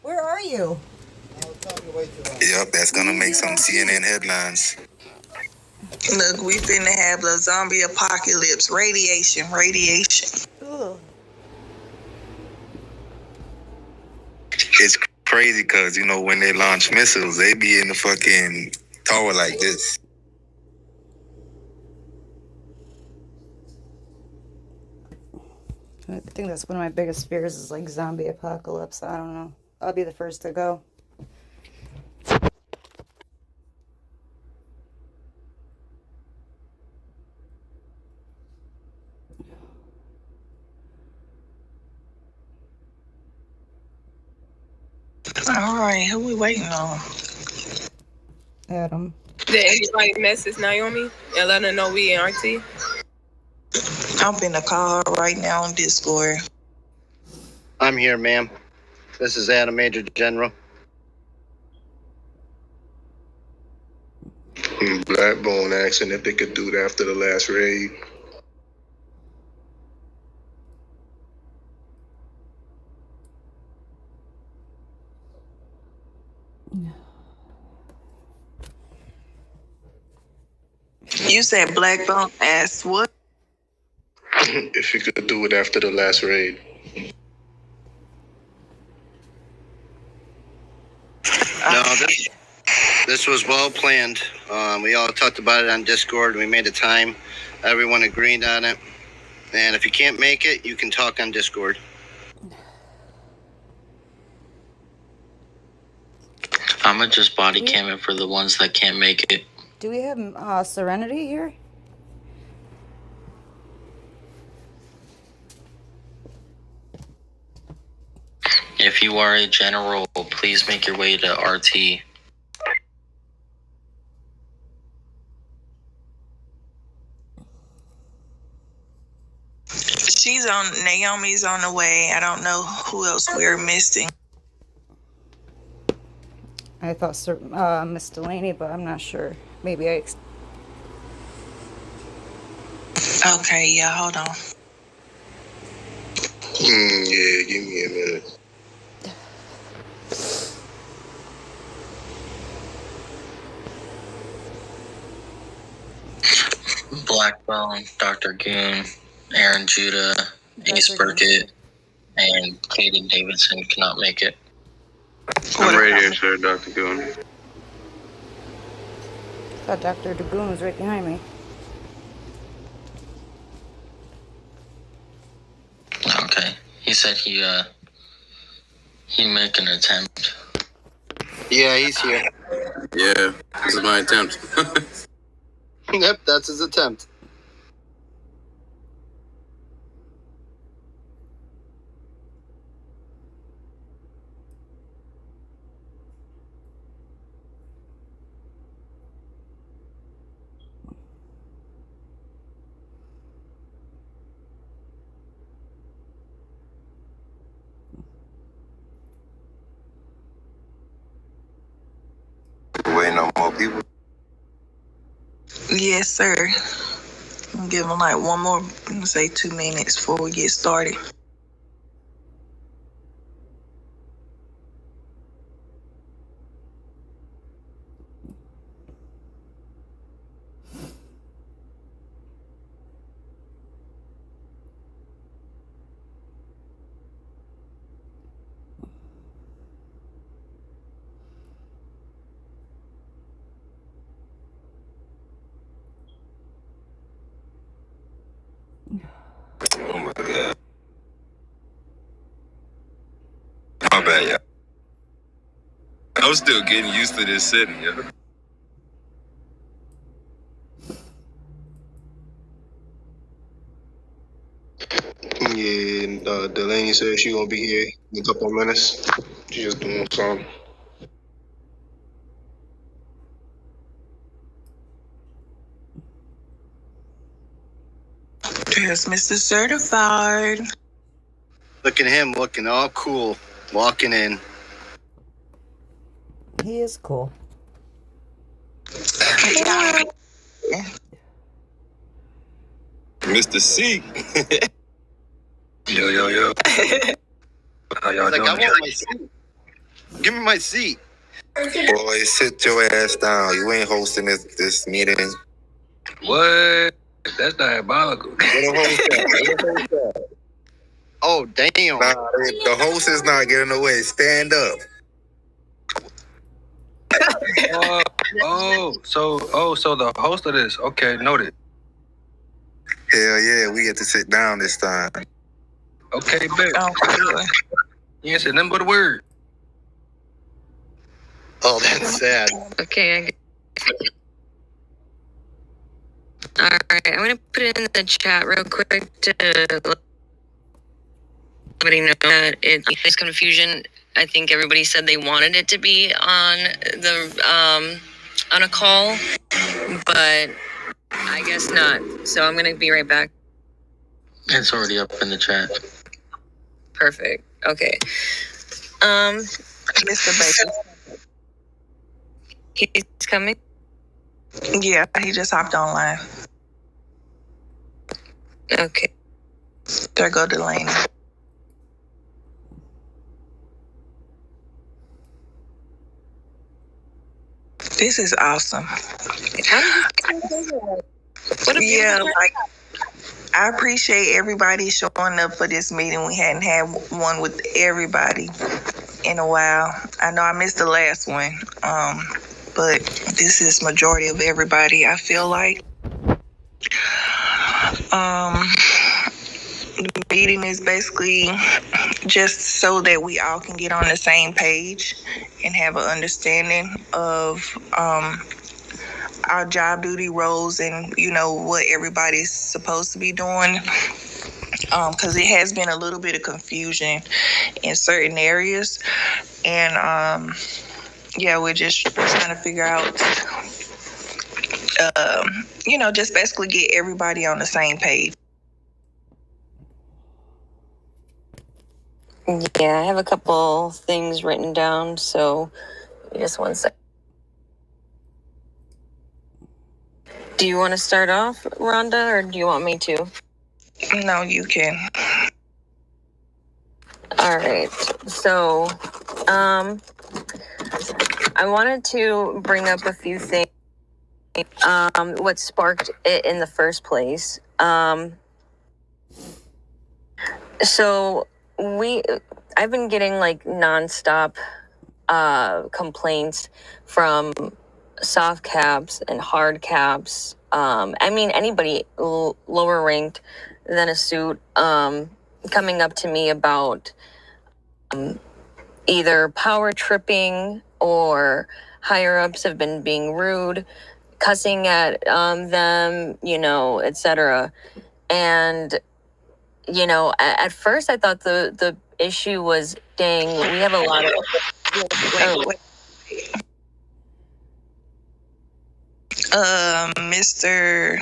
Where are you? Yep, that's gonna make some CNN headlines. Look, we finna have a zombie apocalypse. Radiation. Ugh. It's crazy because, when they launch missiles, they be in the fucking tower like this. I think that's one of my biggest fears is like zombie apocalypse. I don't know. I'll be the first to go. All right, who we waiting on? Adam. Did anybody message Naomi and let her know we in RT? I'm finna call her right now on Discord. I'm here, ma'am. This is Adam, Major General. Blackbone asking if they could do it after the last raid. You said Blackbone asked what? If you could do it after the last raid. No, this was well planned. We all talked about it on Discord. We made a time. Everyone agreed on it. And if you can't make it, you can talk on Discord. I'ma just body cam it for the ones that can't make it. Do we have Serenity here? If you are a general, please make your way to RT. Naomi's on the way. I don't know who else we're missing. I thought Miss Delaney, but I'm not sure. Maybe I. Okay, yeah, hold on. Yeah, give me a minute. Blackbone, Dr. Goon, Aaron Judah, Ace Burkett, and Kaden Davidson cannot make it. I'm right here, sir, Dr. Goon. I thought Dr. Dagoon was right behind me. Okay. He said he'd make an attempt. Yeah, he's here. Yeah, this is my attempt. Yep, that's his attempt. Waiting on more people. Yes, sir. I'm giving like one more, say 2 minutes before we get started. Oh my god. My bad, y'all. I'm still getting used to this setting, yo. Yeah, Delaney said she gonna be here in a couple of minutes. She just doing something. There's Mr. Certified. Look at him looking all cool, walking in. He is cool. Yeah. Mr. C. Yo. How y'all He's like, doing? I want my suit. Give me my seat. Boy, sit your ass down. You ain't hosting this meeting. What? That's diabolical. Where the host at? Oh, damn. Nah, the host is not getting away. Stand up. So the host of this. Okay, noted. Hell yeah, we get to sit down this time. Okay, bet. Oh, You ain't said nothing but a word. Oh, that's sad. Okay. All right, I'm gonna put it in the chat real quick to let everybody know that it's confusion. I think everybody said they wanted it to be on the on a call, but I guess not. So I'm gonna be right back. It's already up in the chat. Perfect. Okay. Mr. Baker. He's coming. Yeah, he just hopped online. Okay. There go Delaney. This is awesome. Yeah, like I appreciate everybody showing up for this meeting. We hadn't had one with everybody in a while. I know I missed the last one, but this is majority of everybody. I feel like the meeting is basically just so that we all can get on the same page and have an understanding of our job duty roles and what everybody's supposed to be doing, because it has been a little bit of confusion in certain areas, and we're just trying to figure out just basically get everybody on the same page. Yeah, I have a couple things written down, so just one sec. Do you want to start off, Rhonda, or do you want me to? No, you can. All right. So, I wanted to bring up a few things. What sparked it in the first place. So I've been getting like nonstop complaints from soft caps and hard caps. I mean, anybody lower ranked than a suit coming up to me about either power tripping or higher ups have been being rude, cussing at them, etc. And at first I thought the issue was, dang, we have a lot of Mr.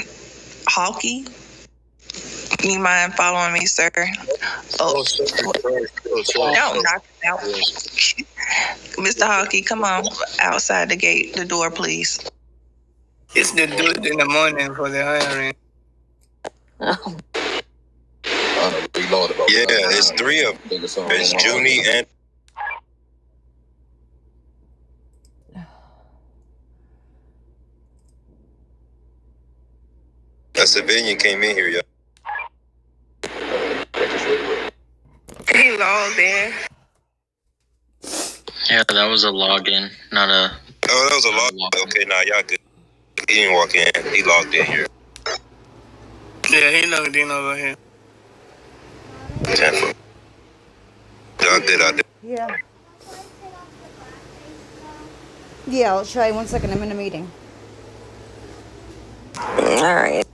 Hawkey, you mind following me, sir? Don't knock it out. Mr. Hawkey, come on outside the door, please. It's the dude in the morning for the hiring. Yeah, it's three of them. It's Junie and... A civilian came in here, y'all. He logged in. Yeah, that was a login, not a... Oh, that was a login. Okay, nah, y'all good. He didn't walk in. He logged in here. Yeah, he logged in over here. 10 for... I did. Yeah. Yeah, I'll try 1 second. I'm in a meeting. All right.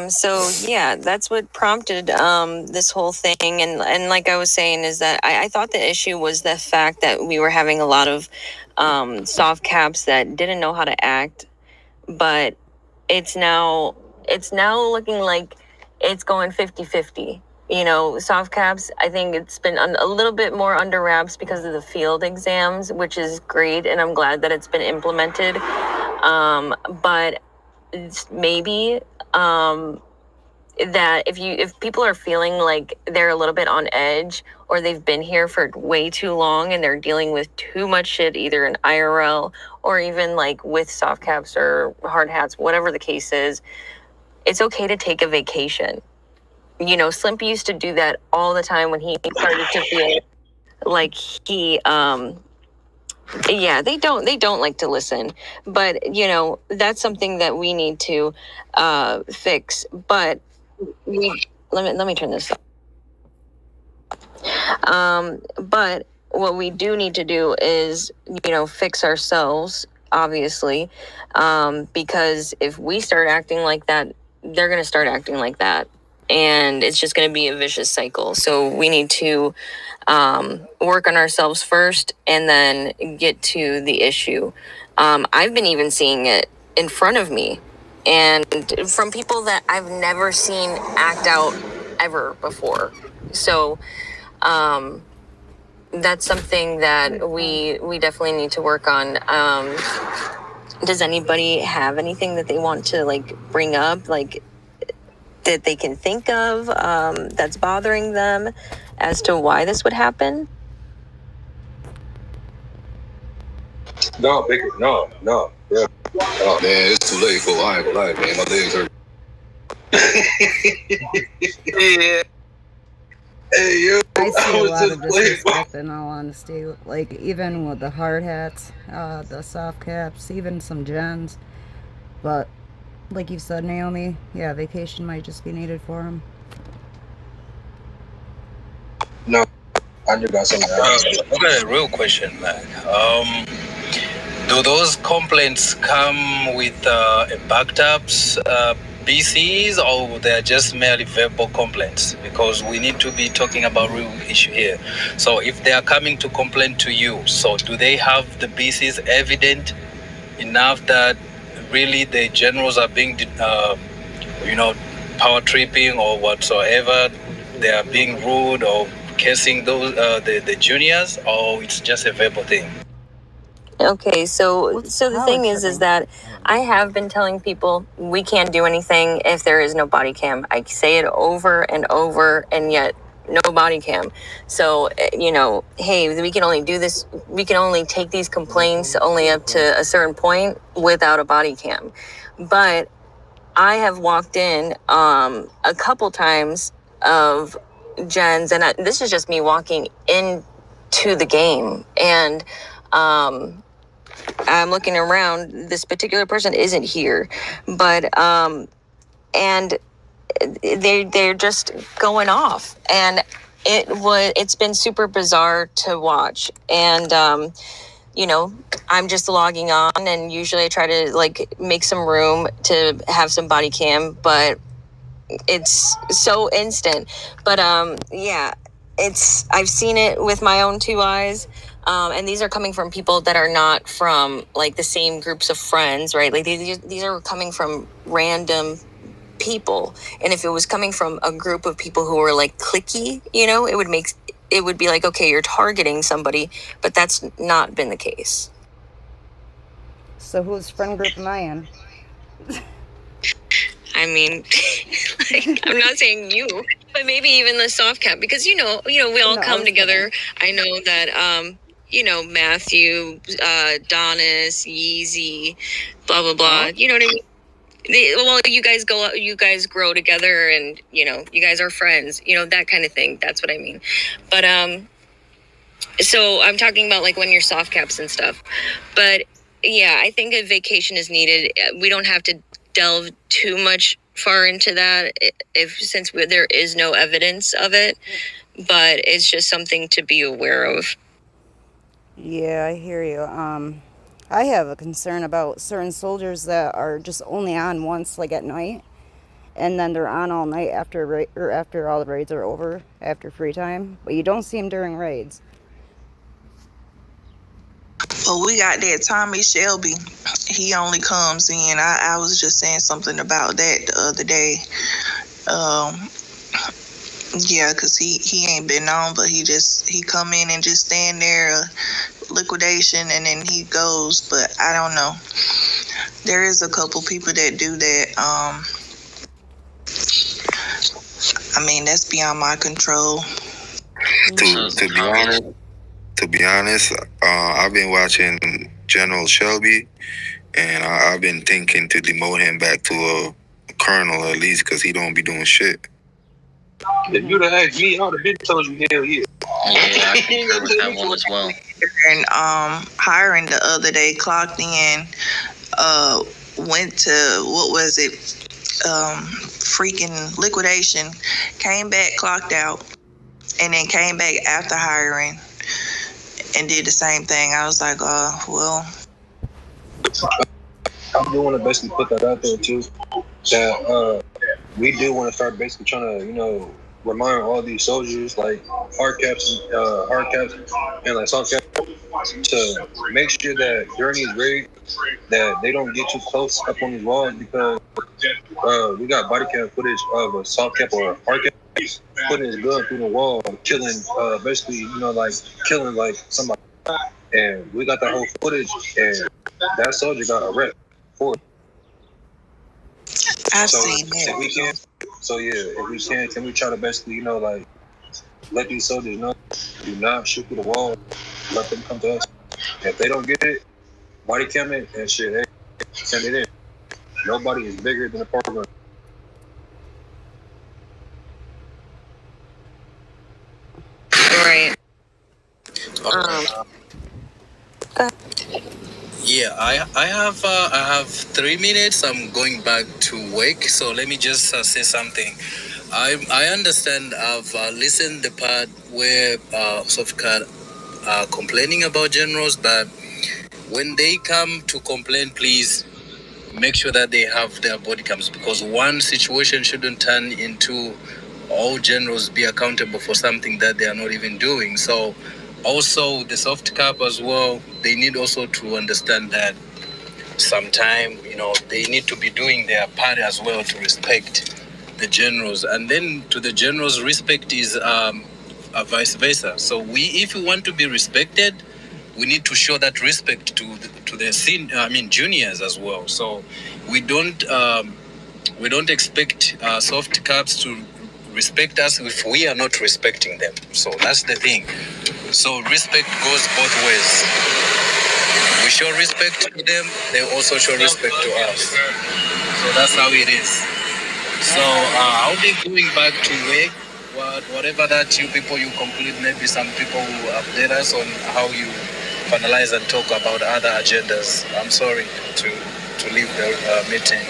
So yeah, that's what prompted this whole thing, and like I was saying, is that I thought the issue was the fact that we were having a lot of soft caps that didn't know how to act, but it's now looking like it's going 50-50. Soft caps, I think it's been a little bit more under wraps because of the field exams, which is great, and I'm glad that it's been implemented. But maybe that if people are feeling like they're a little bit on edge, or they've been here for way too long and they're dealing with too much shit, either in IRL or even like with soft caps or hard hats, whatever the case is, it's okay to take a vacation. You know, Slimpy used to do that all the time when he started to feel like he, yeah, they don't like to listen, but you know, that's something that we need to fix. But let me turn this off. But what we do need to do is, you know, fix ourselves, obviously, because if we start acting like that, they're going to start acting like that, and it's just going to be a vicious cycle. So we need to work on ourselves first and then get to the issue. I've been even seeing it in front of me, and from people that I've never seen act out ever before. So that's something that we definitely need to work on. Does anybody have anything that they want to like bring up, like that they can think of that's bothering them as to why this would happen? No, bigger. No. Yeah. Oh man, it's too late for I ain't gonna lie, man. My legs hurt. Yeah. Hey, yo. I see a lot of disrespect in all honesty. Like, even with the hard hats, the soft caps, even some gens. But, like you said, Naomi, yeah, vacation might just be needed for him. No, I just got something. I got a real question, man. Do those complaints come with backed up BCs, or they're just merely verbal complaints? Because we need to be talking about real issue here. So if they are coming to complain to you, so do they have the BCs evident enough that really the generals are being, power tripping or whatsoever? They are being rude or cursing those the juniors, or it's just a verbal thing? Okay, so the thing is that I have been telling people we can't do anything if there is no body cam. I say it over and over, and yet no body cam. So, you know, hey, we can only do this. We can only take these complaints only up to a certain point without a body cam. But I have walked in a couple times of gens, and this is just me walking into the game, and I'm looking around. This particular person isn't here, but and they're just going off, and it's been super bizarre to watch. And you know, I'm just logging on, and usually I try to like make some room to have some body cam, but it's so instant. But yeah, I've seen it with my own two eyes. And these are coming from people that are not from like the same groups of friends, right? Like these are coming from random people. And if it was coming from a group of people who were like cliquey, you know, it would be like, okay, you're targeting somebody, but that's not been the case. So whose friend group am I in? I mean, like, I'm not saying you, but maybe even the soft cap, because you know, we all come together. I know that, Matthew, Donis, Yeezy, blah blah blah. You know what I mean? You guys grow together, and you know, you guys are friends. You know, that kind of thing. That's what I mean. But so I'm talking about like when you're soft caps and stuff. But yeah, I think a vacation is needed. We don't have to delve too much far into that since there is no evidence of it, but it's just something to be aware of. Yeah, I hear you. I have a concern about certain soldiers that are just only on once, like at night, and then they're on all night after all the raids are over, after free time, but you don't see them during raids. Well, we got that Tommy Shelby. He only comes in. I was just saying something about that the other day. Yeah, because he ain't been on, but he come in and just stand there, liquidation, and then he goes. But I don't know. There is a couple people that do that. I mean, that's beyond my control. To be honest, I've been watching General Shelby, and I've been thinking to demote him back to a colonel at least, because he don't be doing shit. If you'd have asked me, I would have been told you hell yeah. Yeah, I concur with that one as well. And hiring the other day, clocked in, went to, what was it, freaking liquidation, came back, clocked out, and then came back after hiring and did the same thing. I was like, well. I do want to basically put that out there too, that we do want to start basically trying to, remind all these soldiers, like hard caps, and like soft caps, to make sure that during these raids that they don't get too close up on these walls, because we got body cam footage of a soft cap or a hard cap putting his gun through the wall, killing, basically, killing like somebody, and we got that whole footage, and that soldier got arrested for it. I've seen that. If we can we try to basically, let these soldiers know, do not shoot through the wall, let them come to us. If they don't get it, body cam it and shit, hey, send it in. Nobody is bigger than the program. Right. Yeah, I have 3 minutes. I'm going back to work, so let me just say something. I understand. I've listened the part where Softcat are complaining about generals, but when they come to complain, please make sure that they have their body cams, because one situation shouldn't turn into all generals be accountable for something that they are not even doing. So also the soft cap as well, they need also to understand that sometime, they need to be doing their part as well to respect the generals. And then to the generals, respect is vice versa. So if we want to be respected, we need to show that respect to the juniors as well. So we don't expect soft caps to respect us if we are not respecting them. So that's the thing. So respect goes both ways. We show respect to them, they also show respect to us. So that's how it is. So I'll be going back to work. Whatever that you complete, maybe some people will update us on how you finalize and talk about other agendas. I'm sorry to leave the meeting.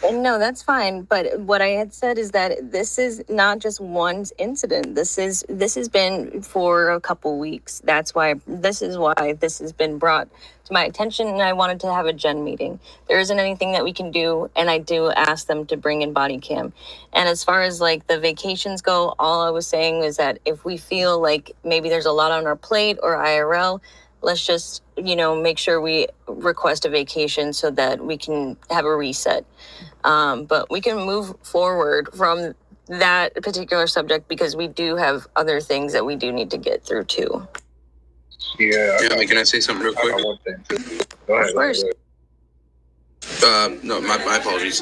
No, that's fine. But what I had said is that this is not just one incident. This has been for a couple weeks. This is why this has been brought to my attention, and I wanted to have a gen meeting. There isn't anything that we can do, and I do ask them to bring in body cam. And as far as like the vacations go, all I was saying is that if we feel like maybe there's a lot on our plate or IRL, let's just, make sure we request a vacation so that we can have a reset. But we can move forward from that particular subject because we do have other things that we do need to get through too. Yeah. Can I say something real quick? Go ahead. Of course. No, my apologies.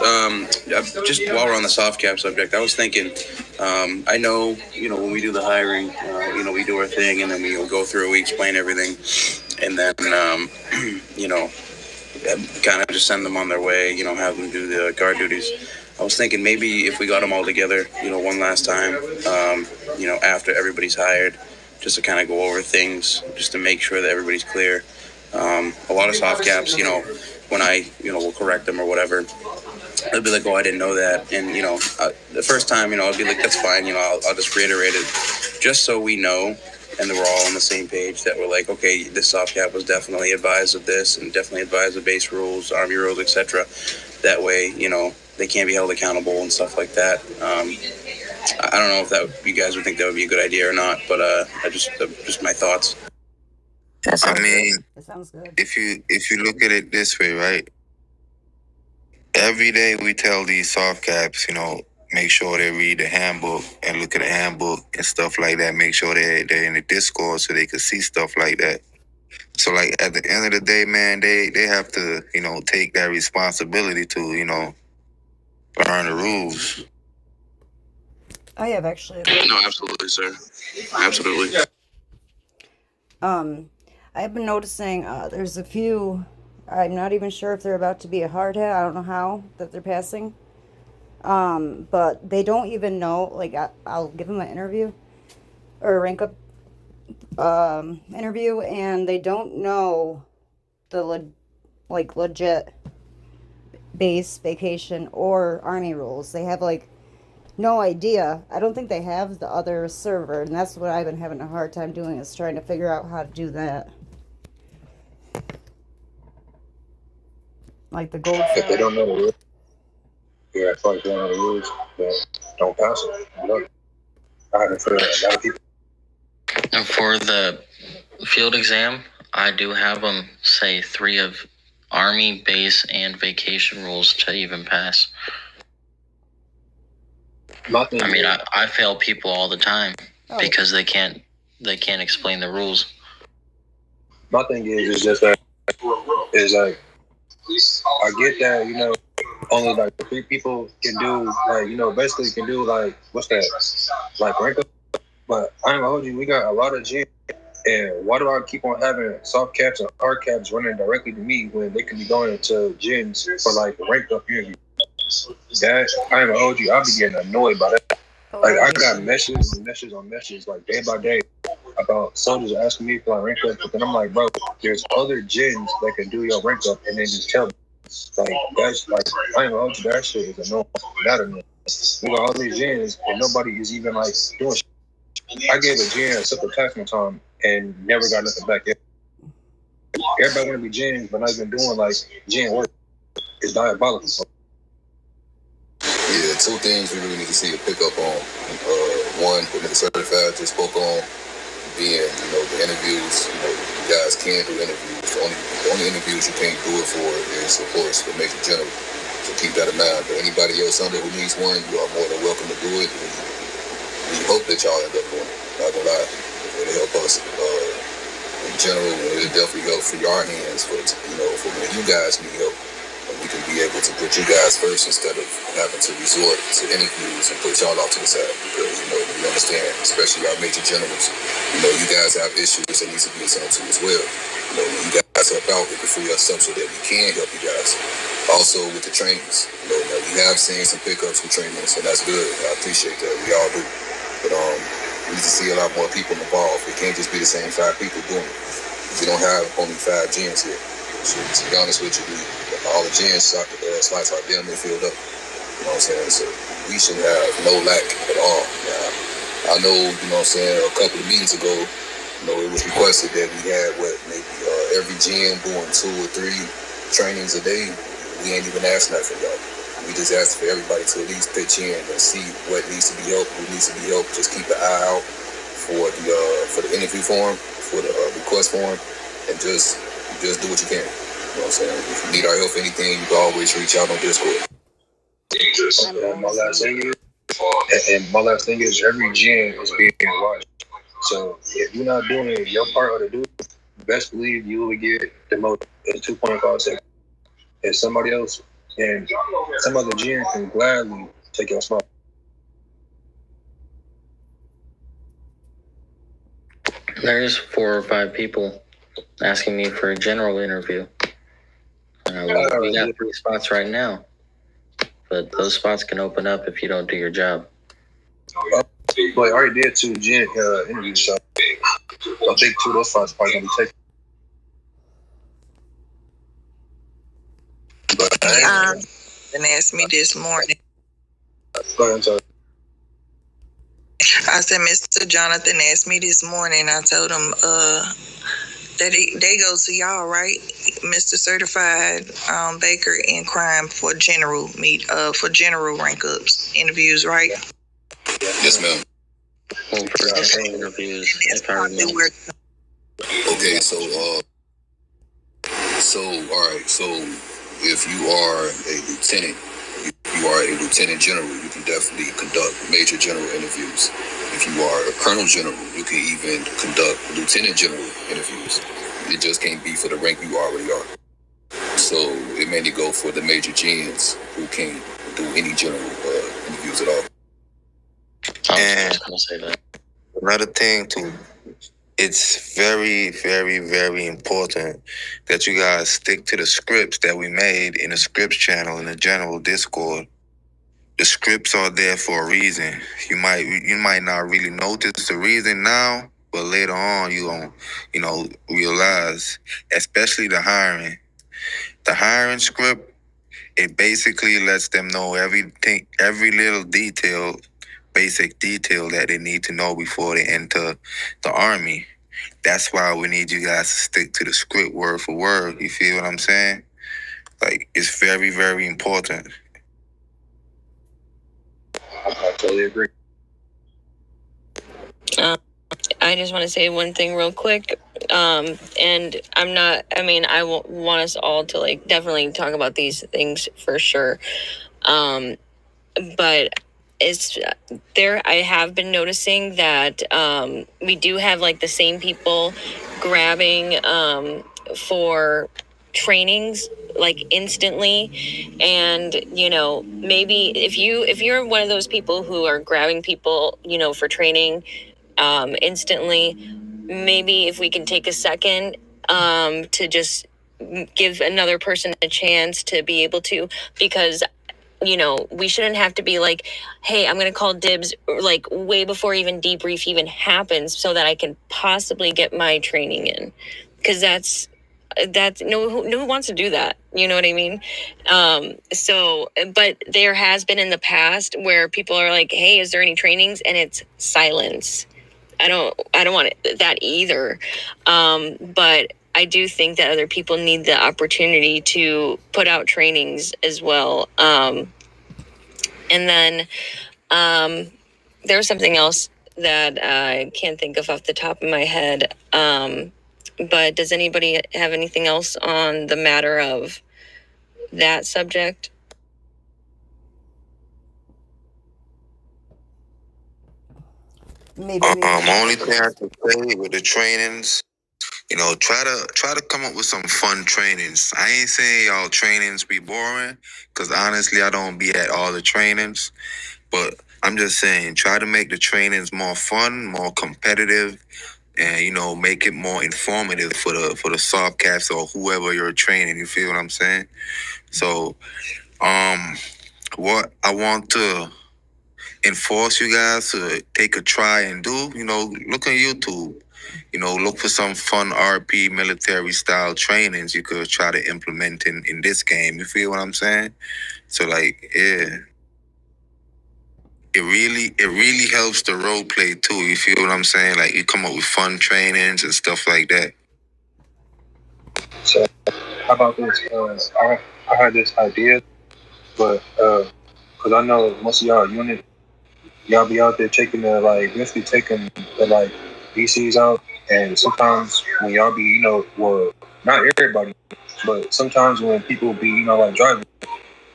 Just while we're on the soft cap subject, I was thinking, I know, when we do the hiring, we do our thing, and then we go through, we explain everything, and then, kind of just send them on their way, have them do the guard duties. I was thinking maybe if we got them all together, one last time, after everybody's hired, just to kind of go over things, just to make sure that everybody's clear. A lot of soft caps, when I, will correct them or whatever, they'll be like, oh, I didn't know that. And, the first time, I'll be like, that's fine. I'll just reiterate it just so we know. And then we're all on the same page that we're like, okay, this soft cap was definitely advised of this and definitely advised of base rules, Army rules, etc. That way, they can't be held accountable and stuff like that. I don't know if you guys would think that would be a good idea or not, but just my thoughts. That sounds good. If you look at it this way, right? Every day we tell these soft caps, make sure they read the handbook and look at the handbook and stuff like that. Make sure they're in the Discord so they can see stuff like that. So, like, at the end of the day, man, they have to, take that responsibility to, learn the rules. I have actually. No, absolutely, sir. Absolutely. I've been noticing there's a few. I'm not even sure if they're about to be a hard hat. I don't know how that they're passing. But they don't even know. Like I'll give them an interview or a rank up interview, and they don't know the legit base, vacation, or army rules. They have like no idea. I don't think they have the other server, and that's what I've been having a hard time doing, is trying to figure out how to do that. Like the gold. If they don't know the rules, yeah, it's like they don't know the rules, then don't pass it. I haven't heard a lot of people. And for the field exam, I do have them say 3 of Army, base, and vacation rules to even pass. I mean, I fail people all the time because they can't explain the rules. My thing is just that I get that, you know, only like 3 people can do, like, you know, basically can do like, what's that, like rank up. But I ain't gonna hold you, we got a lot of gyms, and why do I keep on having soft caps and hard caps running directly to me when they can be going into gyms for like the rank up interview? That, I ain't gonna hold you, I'll be getting annoyed by that. Like, I got messages and messages on messages, like day by day, about soldiers asking me for like rank up, but then I'm like, bro, there's other gyms that can do your rank up, and then just tell me. Like, that's like, I ain't gonna hold you, that shit is annoying. That annoying. We got all these gyms, and nobody is even like doing shit. I gave a gym a simple task one time and never got nothing back yet. Everybody wanna be gyms, but not even doing like gym work. It's diabolical. Yeah, 2 things we really need to see a pickup on. One, what Mr. Certified just spoke on, being, you know, the interviews. You know, you guys can do interviews. The only interviews you can't do it for is, of course, the Major General. So keep that in mind. But anybody else under who needs one, you are more than welcome to do it. We hope that y'all end up doing it. Not gonna lie, it'll help us in general. It'll definitely help for your hands, for, you know, for when you guys need help. We can be able to put you guys first instead of having to resort to interviews and put y'all off to the side. Because, you know, we understand, especially our major generals, you know, you guys have issues that need to be attended to as well. You know, when you guys help out, it can free us up so that we can help you guys. Also with the trainings, you know, now we have seen some pickups with trainings, and that's good. I appreciate that. We all do. But we need to see a lot more people involved. It can't just be the same 5 people doing it. We don't have only 5 gyms here. So to be honest with you, all the gym slots are damn near filled up. You know what I'm saying? So we should have no lack at all. Now, I know, you know what I'm saying, a couple of meetings ago, you know, it was requested that we had maybe every gym doing 2 or 3 trainings a day. We ain't even asking that from y'all. We just asked for everybody to at least pitch in and see what needs to be helped, who needs to be helped. Just keep an eye out for the interview form, for the request form, and just do what you can. You know what I'm saying? If you need our help for anything, you can always reach out on Discord. My last thing is every gym is being watched. So if you're not doing your part of the duty, best believe you will get demoted in 2.5 seconds. And somebody else and some other gym can gladly take your spot. There's 4 or 5 people asking me for a general interview. We got 3 spots right now, but those spots can open up if you don't do your job. But I already did 2 gym interviews, so I think 2 of those spots probably gonna be taken. And asked me this morning. Go ahead, sorry. I said, Mr. Jonathan asked me this morning. I told him that they go to y'all, right? Mr. Certified Baker and Crime for general rank ups interviews, right? Yes, ma'am. Well, for interviews, if I remember. Okay, so all right, so if you are a lieutenant, you are a lieutenant general, you can definitely conduct major general interviews. If you are a colonel general, you can even conduct lieutenant general interviews. It just can't be for the rank you already are. So it mainly go for the major gens who can't do any general interviews at all. I was gonna say that. Another thing too, it's very, very, very important that you guys stick to the scripts that we made in the scripts channel in the general Discord. The scripts are there for a reason. You might not really notice the reason now, but later on you gonna, realize, especially the hiring. The hiring script, it basically lets them know everything, every little detail, basic detail that they need to know before they enter the army. That's why we need you guys to stick to the script word for word. You feel what I'm saying? Like, it's very, very important. I totally agree. I just want to say one thing real quick. And I want us all to definitely talk about these things for sure. But it's there. I have been noticing that we do have the same people grabbing for trainings instantly, and maybe if you're one of those people who are grabbing people for training instantly, maybe if we can take a second to just give another person a chance to be able to, because we shouldn't have to be hey, I'm going to call dibs way before even debrief even happens so that I can possibly get my training in, because that's no one wants to do that. You know what I mean? But there has been in the past where people are hey, is there any trainings? And it's silence. I don't want that either. But I do think that other people need the opportunity to put out trainings as well. And then there was something else that I can't think of off the top of my head. But does anybody have anything else on the matter of that subject? Maybe. Only thing I can say with the trainings, try to come up with some fun trainings. I ain't saying y'all trainings be boring, because honestly, I don't be at all the trainings. But I'm just saying, try to make the trainings more fun, more competitive, and make it more informative for the soft caps or whoever you're training. You feel what I'm saying? So, what I want to enforce you guys to take a try and do, look on YouTube. Look for some fun RP military style trainings you could try to implement in this game. You feel what I'm saying? So yeah. It really helps the role play too. You feel what I'm saying? You come up with fun trainings and stuff like that. So how about this? I had this idea, but because I know most of y'all unit, y'all be out there taking basically taking the BCs out, and sometimes when y'all be well, not everybody, but sometimes when people be driving,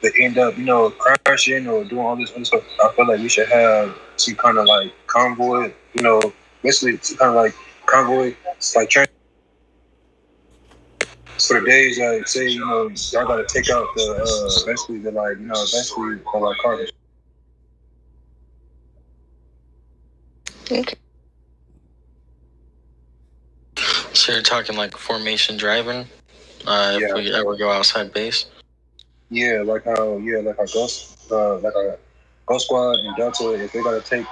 they end up crashing or doing all this other stuff. I feel like we should have some kind of convoy, basically some kind of convoy, training for the days say y'all gotta take out the basically the basically the cars. Okay. So you're talking formation driving? If we ever go outside base? Yeah, like how Ghost our Ghost Squad and Delta, if they gotta take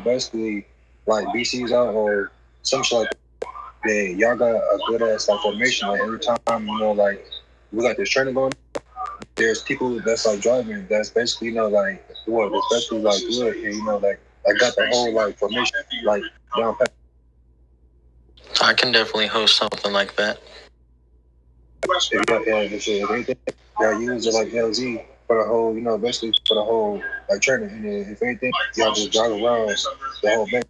basically BCs out or some shit like that, then y'all got a good ass formation. Every time we got this training going, there's people that's driving that's basically what especially good, and I got the whole formation down pat. I can definitely host something like that. If anything, y'all use it LZ for the whole, basically for the whole training. And then if anything, y'all just drive around the whole base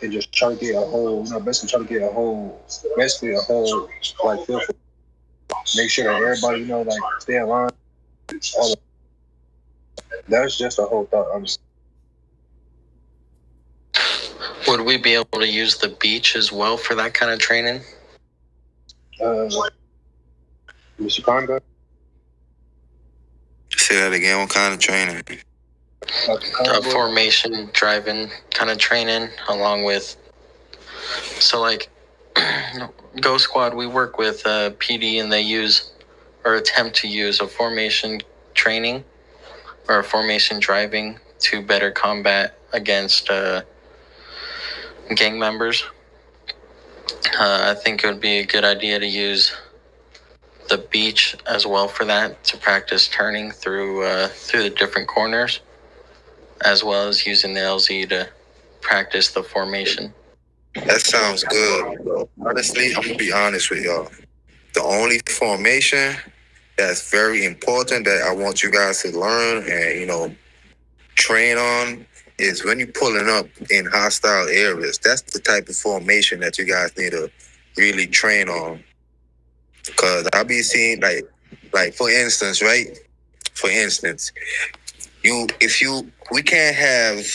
and just try to get a whole, basically try to get a whole feel for. Make sure that everybody, stay in line. All of that's just a whole thought. Would we be able to use the beach as well for that kind of training? Mr. Conga? Say that again. What kind of training? Formation driving kind of training, along with, so like Go Squad, we work with PD, and they use or attempt to use a formation training or a formation driving to better combat against gang members. I think it would be a good idea to use the beach as well for that, to practice turning through the different corners, as well as using the LZ to practice the formation. That sounds good. Honestly, I'm gonna be honest with y'all. The only formation that's very important that I want you guys to learn and train on is when you're pulling up in hostile areas. That's the type of formation that you guys need to really train on. Cause I be seeing like for instance, right? For instance, we can't have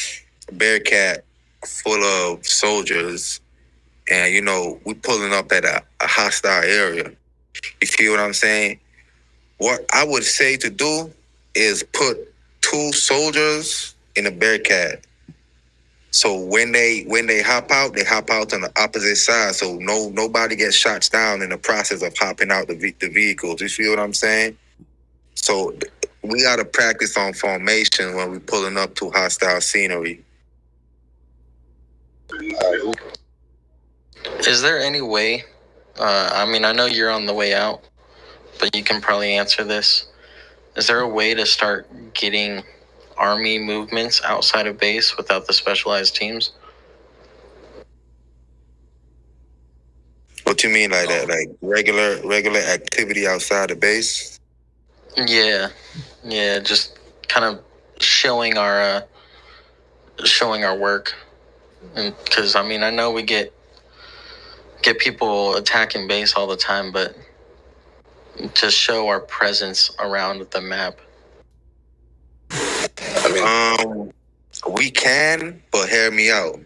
a Bearcat full of soldiers and we pulling up at a hostile area. You feel what I'm saying? What I would say to do is put 2 soldiers in a Bearcat. So when they hop out on the opposite side, so nobody gets shot down in the process of hopping out the vehicles. You feel what I'm saying? So we got to practice on formation when we're pulling up to hostile scenery. Is there any way, I know you're on the way out, but you can probably answer this. Is there a way to start getting Army movements outside of base without the specialized teams? What you mean like that? Like regular activity outside of base? Yeah, just kind of showing our work, because I know we get people attacking base all the time, but to show our presence around the map. We can, but hear me out.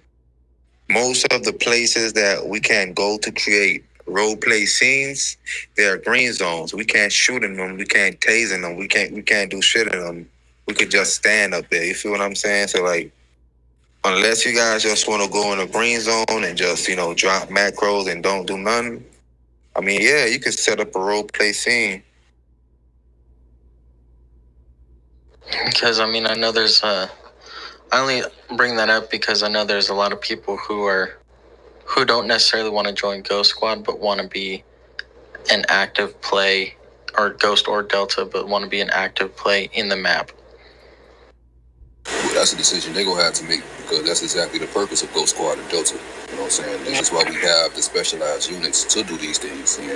Most of the places that we can go to create role play scenes, they're green zones. We can't shoot in them. We can't tase in them. We can't do shit in them. We could just stand up there. You feel what I'm saying? So like, unless you guys just want to go in a green zone and just drop macros and don't do nothing, you could set up a role play scene. Because I know there's I only bring that up because I know there's a lot of people who don't necessarily want to join Ghost Squad, but want to be an active play, or Ghost or Delta, but want to be an active play in the map. Well, that's a decision they're going to have to make, because that's exactly the purpose of Ghost Squad and Delta. You know what I'm saying? This is why we have the specialized units to do these things. And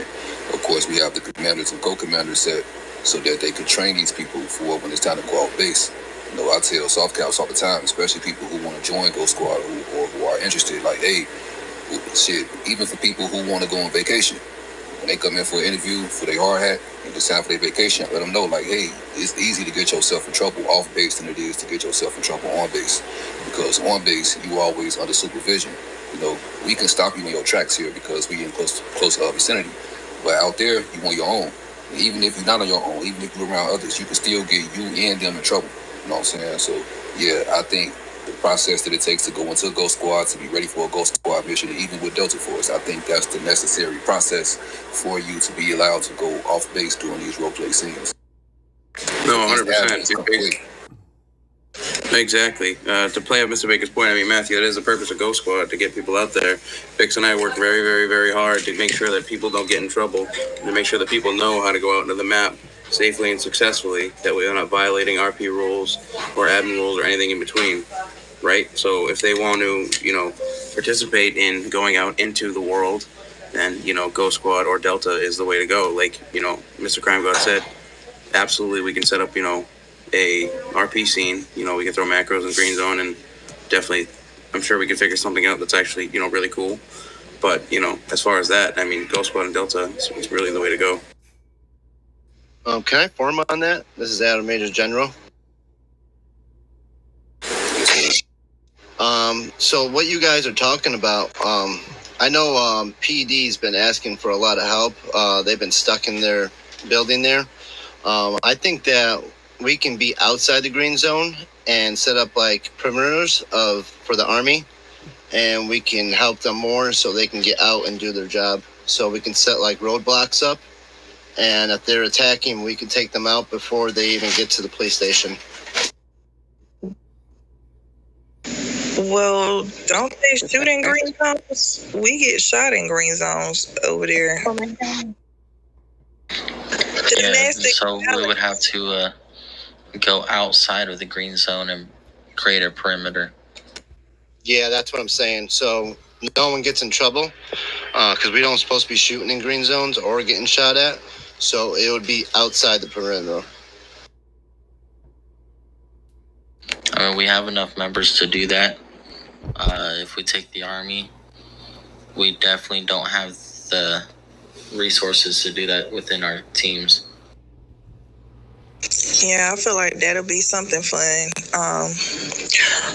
of course, we have the commanders and co-commanders set so that they could train these people for when it's time to go off base. I tell soft caps all the time, especially people who want to join Ghost Squad or who are interested, like, hey, shit, even for people who want to go on vacation, when they come in for an interview for their hard hat and it's time for their vacation, I let them know, like, hey, it's easy to get yourself in trouble off base than it is to get yourself in trouble on base. Because on base, you always under supervision. We can stop you in your tracks here because we in close vicinity. But out there, you on your own. And even if you're not on your own, even if you're around others, you can still get you and them in trouble. You know what I'm saying? So, yeah, I think the process that it takes to go into a Ghost Squad, to be ready for a Ghost Squad mission, and even with Delta Force, I think that's the necessary process for you to be allowed to go off base during these roleplay scenes. No, 100%. Exactly. To play up Mr. Baker's point, Matthew, that is the purpose of Ghost Squad, to get people out there. Bix and I work very, very, very hard to make sure that people don't get in trouble, and to make sure that people know how to go out into the map safely and successfully, that we're not violating RP rules or admin rules or anything in between, right? So if they want to, participate in going out into the world, then, Ghost Squad or Delta is the way to go. Like, Mr. Crime God said, absolutely we can set up, a RP scene. We can throw macros in green zone, and definitely I'm sure we can figure something out that's actually, really cool. But, as far as that, Ghost Squad and Delta is really the way to go. Can I form on that? This is Adam Major General. So what you guys are talking about, I know PD's been asking for a lot of help. They've been stuck in their building there. I think that we can be outside the green zone and set up like perimeters for the Army, and we can help them more so they can get out and do their job. So we can set like roadblocks up, and if they're attacking, we can take them out before they even get to the police station. Well, don't they shoot in green zones? We get shot in green zones over there. Yeah, so we would have to go outside of the green zone and create a perimeter. Yeah, that's what I'm saying. So no one gets in trouble because we don't supposed to be shooting in green zones or getting shot at. So it would be outside the perimeter. I mean, we have enough members to do that. If we take the Army, we definitely don't have the resources to do that within our teams. Yeah, I feel like that'll be something fun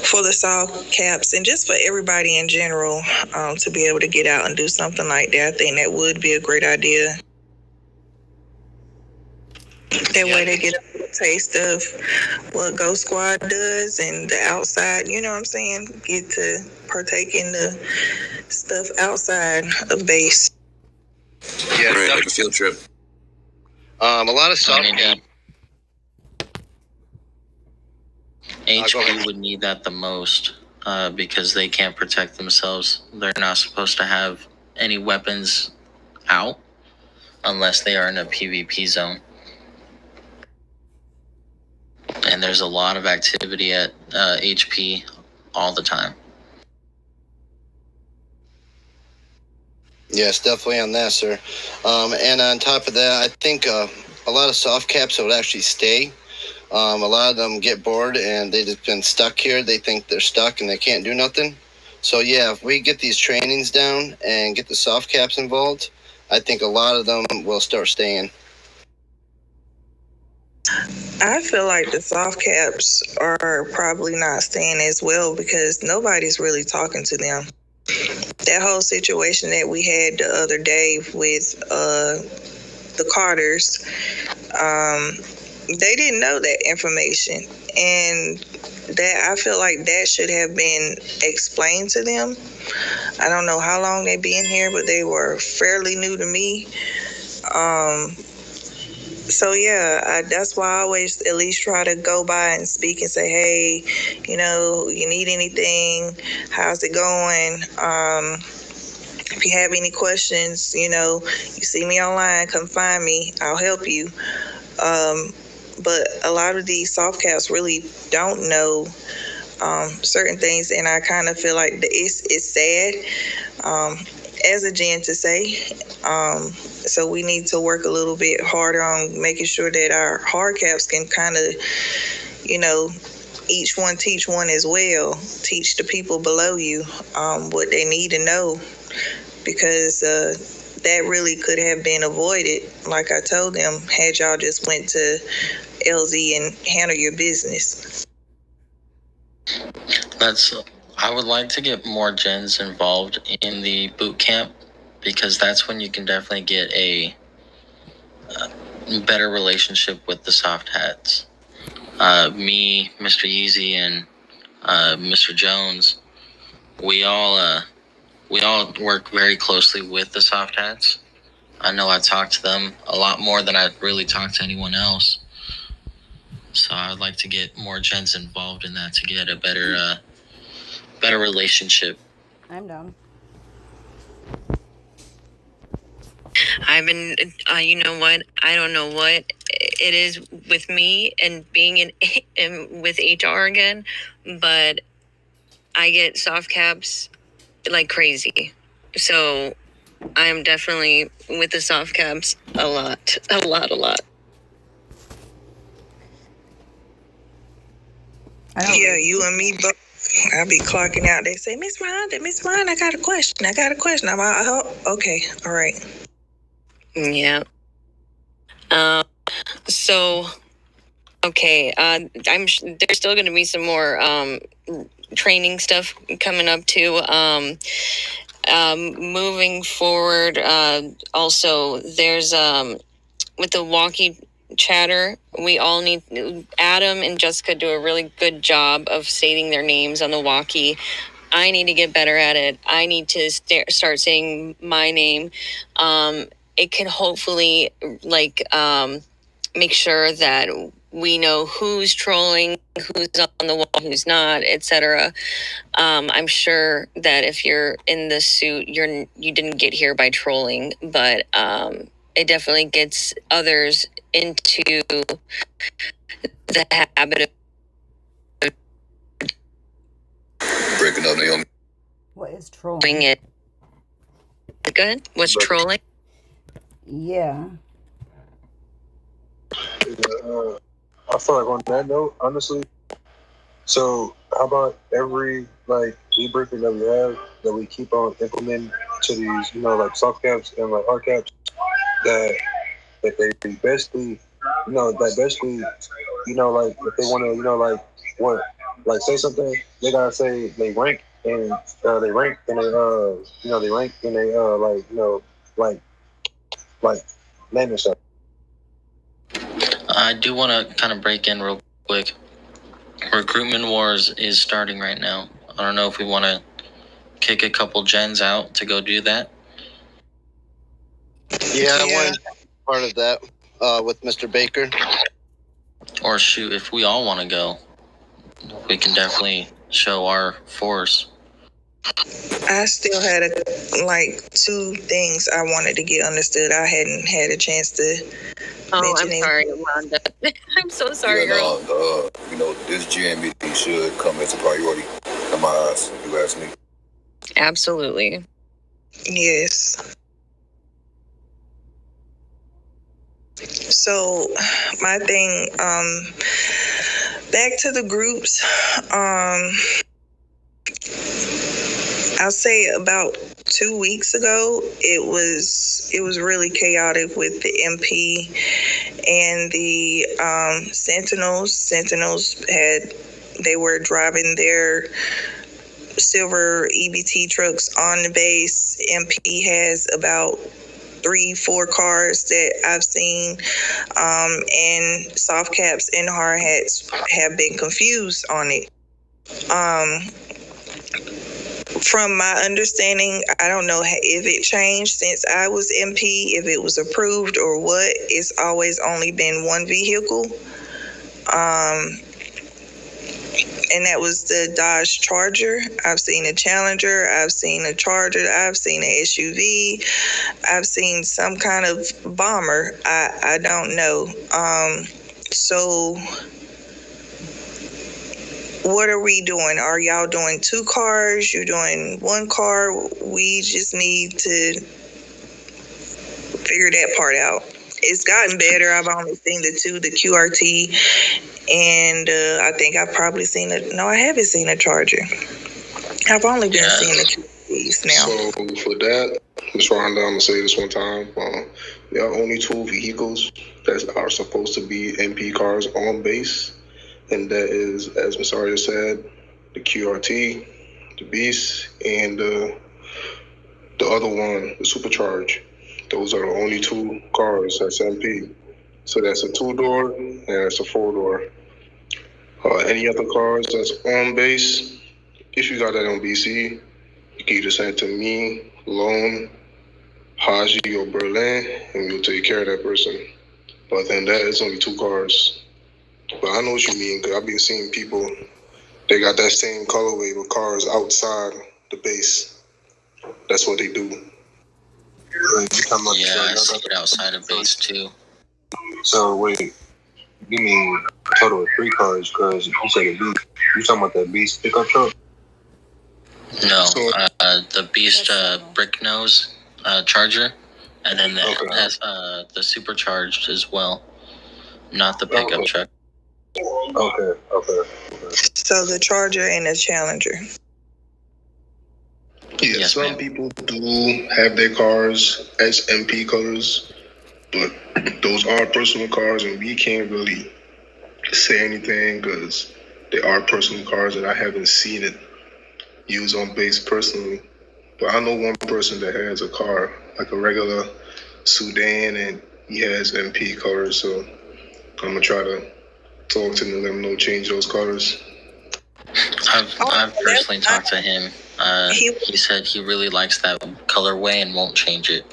for the soft caps and just for everybody in general to be able to get out and do something like that. I think that would be a great idea. That way they get a little taste of what Ghost Squad does and the outside, you know what I'm saying? Get to partake in the stuff outside of base. Yeah, right, like a field trip. A lot of soft cap. HP would need that the most because they can't protect themselves. They're not supposed to have any weapons out unless they are in a PvP zone. And there's a lot of activity at HP all the time. Yes, definitely on that, sir. And on top of that, I think a lot of soft caps would actually stay. A lot of them get bored and they just been stuck here. They think they're stuck and they can't do nothing. So yeah, if we get these trainings down and get the soft caps involved, I think a lot of them will start staying. I feel like the soft caps are probably not staying as well because nobody's really talking to them. That whole situation that we had the other day with the Carters, they didn't know that information, and that I feel like that should have been explained to them. I don't know how long they've been here, but they were fairly new to me. So yeah, that's why I always at least try to go by and speak and say, hey, you know, you need anything? How's it going? If you have any questions, you know, you see me online, come find me. I'll help you. But a lot of these soft caps really don't know certain things, and I kind of feel like it's sad as a gen to say. So we need to work a little bit harder on making sure that our hard caps can kind of, you know, each one teach one as well. Teach the people below you what they need to know, because that really could have been avoided, like I told them, had y'all just went to LZ and handle your business. I would like to get more gens involved in the boot camp, because that's when you can definitely get a better relationship with the soft hats. Me, Mr. Yeezy, and Mr. Jones, we all work very closely with the soft hats. I know I talk to them a lot more than I really talk to anyone else. So I'd like to get more gens involved in that to get a better relationship. I'm down. I've been, you know what? I don't know what it is with me and being in with HR again, but I get soft caps like crazy. So I'm definitely with the soft caps a lot. Yeah, you and me both. I'll be clocking out. They say, Miss Rhonda, I got a question. I'm like, oh, okay, all right. Yeah. So, okay. There's still going to be some more training stuff coming up too. Moving forward, also there's with the chatter. We all need, Adam and Jessica do a really good job of stating their names on the walkie. I need to get better at it. I need to start saying my name. It can hopefully make sure that we know who's trolling, who's on the wall, who's not, etc. I'm sure that if you're in the suit, you didn't get here by trolling, but it definitely gets others into the habit of breaking up, Naomi. What is trolling? doing it. Good. What's trolling? Yeah. I feel like on that note, honestly, so how about every like debriefing that we have that we keep on implementing to these, like soft caps and like hard caps, that they basically, like if they want to, like say something, they gotta say they rank and they rank and they rank and they like name yourself. I do want to kind of break in real quick. Recruitment Wars is starting right now. I don't know if we want to kick a couple gens out to go do that. Yeah, I wanted to be part of that with Mr. Baker. Or shoot, if we all want to go, we can definitely show our force. I still had two things I wanted to get understood. I hadn't had a chance to. Oh, I'm sorry, Wanda. I'm so sorry, girl. This GM meeting should come as a priority in my eyes, if you ask me. Absolutely. Yes. So my thing, back to the groups, I'll say about 2 weeks ago, it was really chaotic with the MP and the Sentinels. Sentinels they were driving their silver EBT trucks on the base. MP has about 3-4 cars that I've seen, and soft caps and hard hats have been confused on it. From my understanding, I don't know if it changed since I was MP, if it was approved or what. It's always only been one vehicle. And that was the Dodge Charger. I've seen a Challenger. I've seen a Charger. I've seen an SUV. I've seen some kind of bomber. I don't know. So what are we doing? Are y'all doing 2 cars? You doing 1 car? We just need to figure that part out. It's gotten better. I've only seen the QRT, and I think I've probably seen I haven't seen a Charger. I've only been seeing the QRTs now. So for that, Ms. Rhonda, I'm gonna say this one time. There are only 2 vehicles that are supposed to be MP cars on base. And that is, as Ms. Arya said, the QRT, the Beast, and the other one, the Supercharge. Those are the only 2 cars that's MP. So that's a 2-door and that's a 4-door. Any other cars that's on base, if you got that on BC, you can either send it to me, Lone, Haji, or Berlin, and we'll take care of that person. But then that is only 2 cars. But I know what you mean, because I've been seeing people, they got that same colorway with cars outside the base. That's what they do. I see it outside of base too. So wait, give me a total of 3 cars, because you said a Beast. You talking about that Beast pickup truck? No, the Beast brick nose Charger, and then the Supercharged as well, not the pickup truck. Okay. So the Charger and the Challenger. Yeah, Yes, some people do have their cars as MP colors, but those are personal cars, and we can't really say anything because they are personal cars, and I haven't seen it used on base personally. But I know one person that has a car, like a regular Sudan, and he has MP colors, so I'm gonna try to talk to them, let them know change those colors. I've personally talked to him. He said he really likes that colorway and won't change it.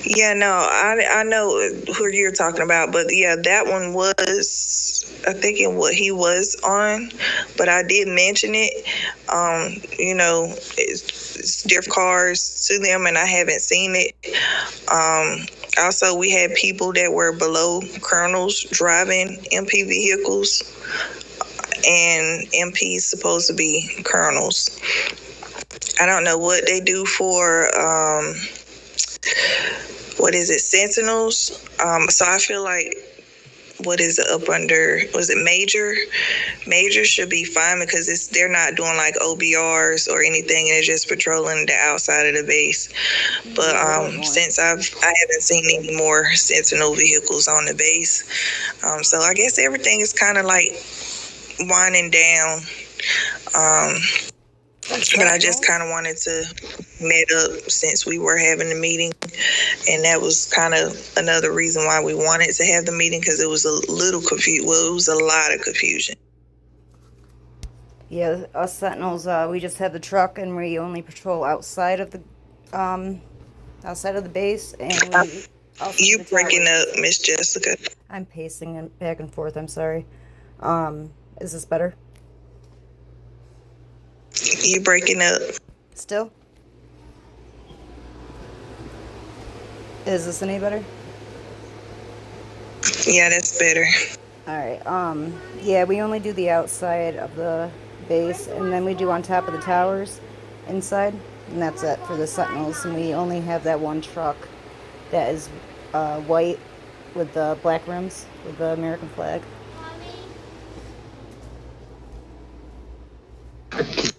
Yeah, no, I know who you're talking about, but yeah, that one was, I think he was on, but I did mention it. You know, it's different cars to them, and I haven't seen it. Also, we had people that were below colonels driving MP vehicles, and MPs supposed to be colonels. I don't know what they do for what is it, sentinels? So I feel like, what is it up under, was it major? Major should be fine because they're not doing like OBRs or anything, and they're just patrolling the outside of the base. But since I haven't seen any more sentinel vehicles on the base, so I guess everything is kind of like winding down. But I just kind of wanted to meet up since we were having the meeting, and that was kind of another reason why we wanted to have the meeting, because it was a little confused. Well, it was a lot of confusion. Yeah, us sentinels, we just have the truck, and we only patrol outside of the base, and we also You breaking up, Miss Jessica. I'm pacing it back and forth. I'm sorry. Is this better? You breaking up. Still? Is this any better? Yeah, that's better. Alright, yeah, we only do the outside of the base, and then we do on top of the towers inside, and that's it for the sentinels. And we only have that one truck that is white with the black rims with the American flag.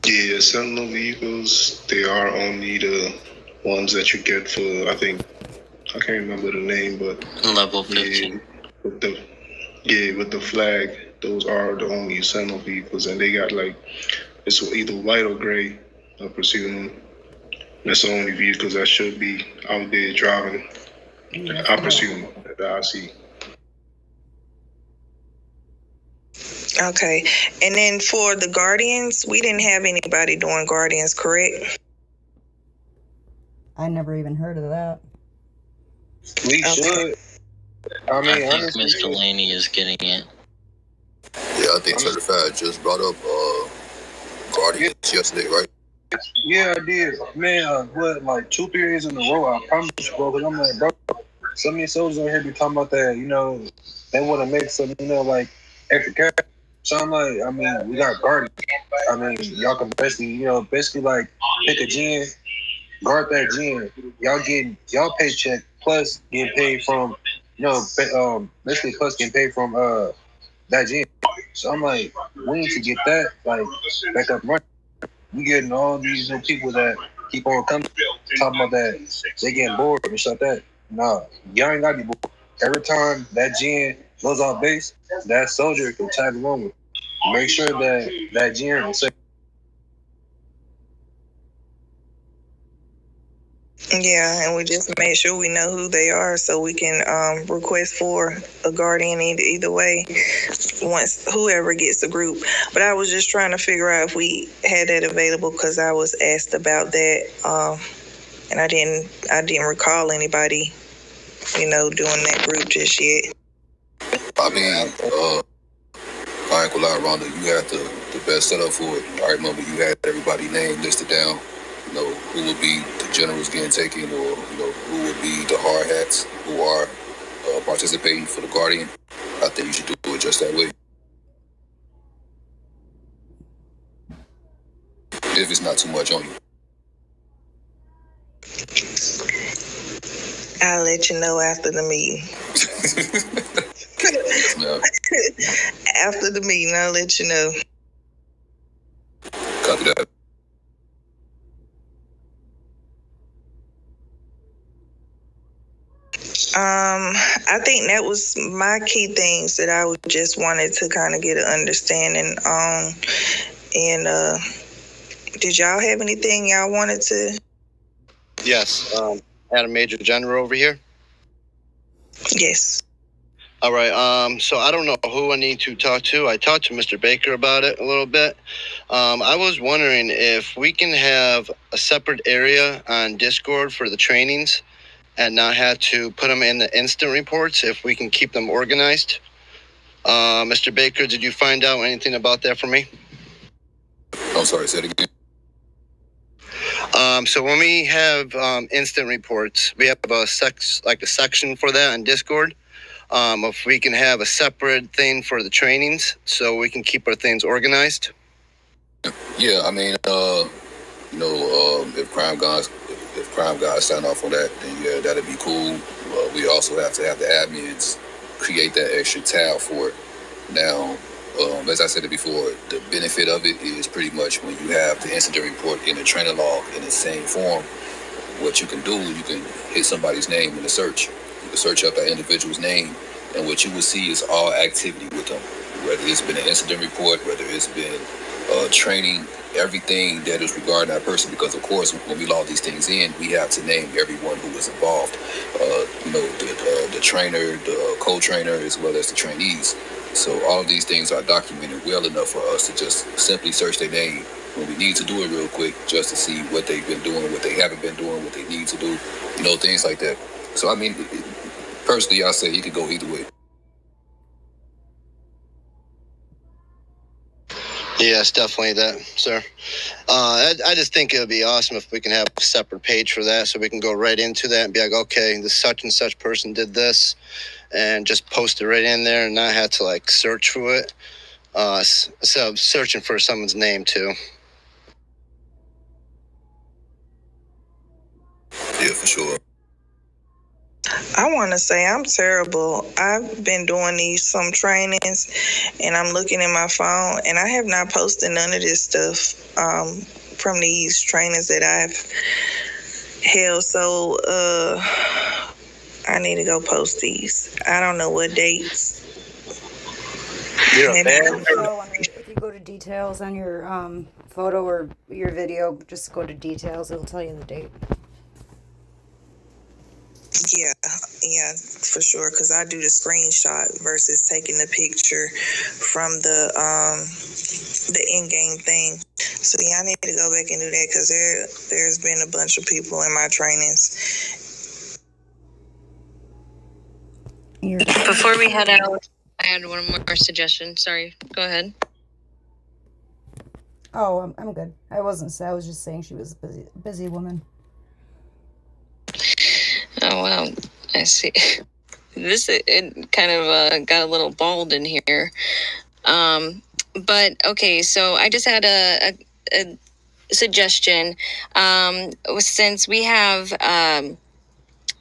Yeah, Sentinel vehicles, they are only the ones that you get for, I can't remember the name, but level 15. Yeah, with the flag, those are the only Sentinel vehicles, and they got like, it's either white or gray, I presume. That's the only vehicles that should be out there driving, I presume, that I see. Okay. And then for the Guardians, we didn't have anybody doing Guardians, correct? I never even heard of that. We should. I mean, I think honestly, Miss Delaney is getting it. Yeah, I think Certified just brought up Guardians yesterday, right? Yeah, I did. Man, what, like 2 periods in a row, I promise you, bro, because I'm like, bro, so many soldiers on here be talking about that, you know, they want to make some, you know, like, extra cash. So I'm like, I mean, we got Guardians. I mean, y'all can basically, you know, like, pick a gen, guard that gen. Y'all getting, y'all paycheck plus getting paid from, you know, basically plus getting paid from that gen. So I'm like, we need to get that, like, back up running. We getting all these new people that keep on coming, talking about that they getting bored and shit like that. Nah, y'all ain't gotta be bored. Every time that gen goes off base, that soldier can tag along with it. Make sure that gen is safe. Yeah, and we just made sure we know who they are so we can request for a Guardian either way once whoever gets the group. But I was just trying to figure out if we had that available because I was asked about that, and I didn't recall anybody, you know, doing that group just yet. I mean, I ain't gonna lie, Rhonda, you had the best setup for it. I remember you had everybody's name listed down. You know, who would be the generals getting taken, or, you know, who would be the hard hats who are participating for the Guardian. I think you should do it just that way. If it's not too much on you. I'll let you know after the meeting. After the meeting, I'll let you know. Copy that. I think that was my key things that I just wanted to kind of get an understanding on. And did y'all have anything y'all wanted to? Yes. I had a major general over here. Yes. All right. So I don't know who I need to talk to. I talked to Mr. Baker about it a little bit. I was wondering if we can have a separate area on Discord for the trainings and not have to put them in the instant reports if we can keep them organized. Mr. Baker, did you find out anything about that for me? I'm sorry, say it again. So when we have instant reports, we have a section for that on Discord. If we can have a separate thing for the trainings so we can keep our things organized. Yeah, I mean, if crime guys sign off on that, then yeah, that'd be cool. We also have to have the admins create that extra tab for it. Now, as I said it before, the benefit of it is pretty much when you have the incident report in the training log in the same form, what you can do, you can hit somebody's name in the search. You can search up that individual's name, and what you will see is all activity with them, whether it's been an incident report, whether it's been training, everything that is regarding that person, because of course when we log these things in, we have to name everyone who was involved, the trainer, the co-trainer, as well as the trainees. So all of these things are documented well enough for us to just simply search their name when we need to do it real quick, just to see what they've been doing, what they haven't been doing, what they need to do, things like that. So I mean, personally, I say you could go either way. Yes, definitely that, sir. I just think it would be awesome if we can have a separate page for that, so we can go right into that and be like, okay, the such and such person did this, and just post it right in there and not have to search for it. So searching for someone's name too. Yeah, for sure. I want to say I'm terrible. I've been doing some trainings, and I'm looking at my phone, and I have not posted none of this stuff from these trainings that I've held. So I need to go post these. I don't know what dates. You're a fan. If you go to details on your photo or your video, just go to details. It'll tell you the date. Yeah, for sure. Because I do the screenshot versus taking the picture from the in-game thing. So yeah, I need to go back and do that because there's been a bunch of people in my trainings. Before we head out, I had one more suggestion. Sorry, go ahead. Oh, I'm good. I was just saying she was a busy woman. Oh, wow. I see. It kind of got a little bald in here. But okay, so I just had a suggestion. Since we have,